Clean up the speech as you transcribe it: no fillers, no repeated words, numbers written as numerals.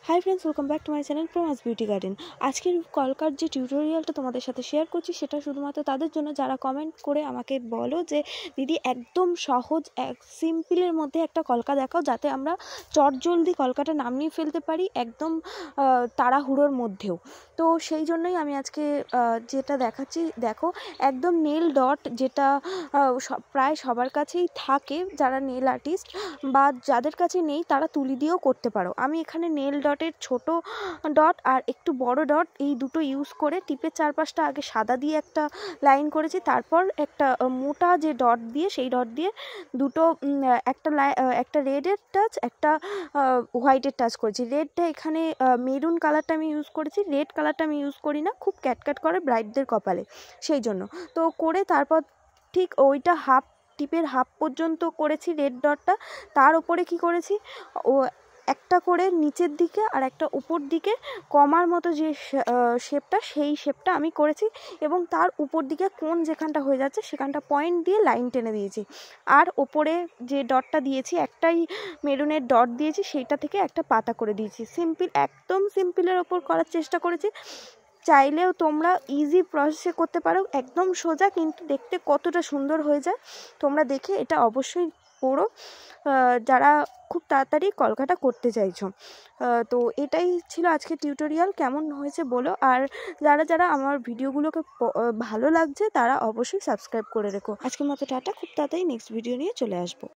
High friends, welcome back to my channel Pramas beauty garden. আজকের কলকার যে টিউটোরিয়ালটা তোমাদের সাথে শেয়ার করছি সেটা শুধুমাত্র তাদের জন্য যারা কমেন্ট করে আমাকে বলো যে দিদি একদম সহজ সিম্পলের মধ্যে একটা কলকা দেখাও, যাতে আমরা চটজলদি কলকাটা নামিয়ে ফেলতে পারি একদম তাড়াহুড়োর মধ্যেও। তো সেই জন্যই আমি আজকে যেটা দেখাচ্ছি, দেখো একদম নেল ডট, যেটা প্রায় সবার কাছেই থাকে, যারা নেল আর্টিস্ট বা যাদের কাছে নেই তারা তুলি দিয়েও করতে পারো। আমি এখানে নেল ডটের ছোট ডট আর একটু বড় ডট এই দুটো ইউজ করে টিপের চারপাশটা আগে সাদা দিয়ে একটা লাইন করেছি, তারপর একটা মোটা যে ডট দিয়ে সেই ডট দিয়ে দুটো একটা রেডের টাচ, একটা হোয়াইটের টাচ করেছি। রেডটা এখানে মেরুন কালারটা আমি ইউজ করেছি, রেড কালারটা আমি ইউজ করি না, খুব ক্যাটক্যাট করে ব্রাইডদের কপালে, সেই জন্য। তো করে তারপর ঠিক ওইটা টিপের হাফ পর্যন্ত করেছি রেড ডটটা। তার উপরে কি করেছি, ও একটা করে নিচের দিকে আর একটা উপর দিকে কমার মতো যে শেপটা, সেই শেপটা আমি করেছি, এবং তার উপর দিকে কোণ যেখানটা হয়ে যাচ্ছে সেখানটা পয়েন্ট দিয়ে লাইন টেনে দিয়েছি। আর ওপরে যে ডটটা দিয়েছি, একটাই মেরুনের ডট দিয়েছি, সেইটা থেকে একটা পাতা করে দিয়েছি। সিম্পল, একদম সিম্পলের ওপর করার চেষ্টা করেছি। চাইলেও তোমরা ইজি প্রসেসে করতে পারো, একদম সোজা, কিন্তু দেখতে কতটা সুন্দর হয়ে যায় তোমরা দেখে এটা অবশ্যই করো যারা খুব তাড়াতাড়ি কলকাটা করতে চাইছো। তো এটাই ছিল আজকে টিউটোরিয়াল। কেমন হয়েছে বলো, আর যারা যারা আমার ভিডিওগুলোকে ভালো লাগছে তারা অবশ্যই সাবস্ক্রাইব করে রেখো। আজকের মতো টাটা, খুব তাড়াতাড়ি নেক্সট ভিডিও নিয়ে চলে আসবো।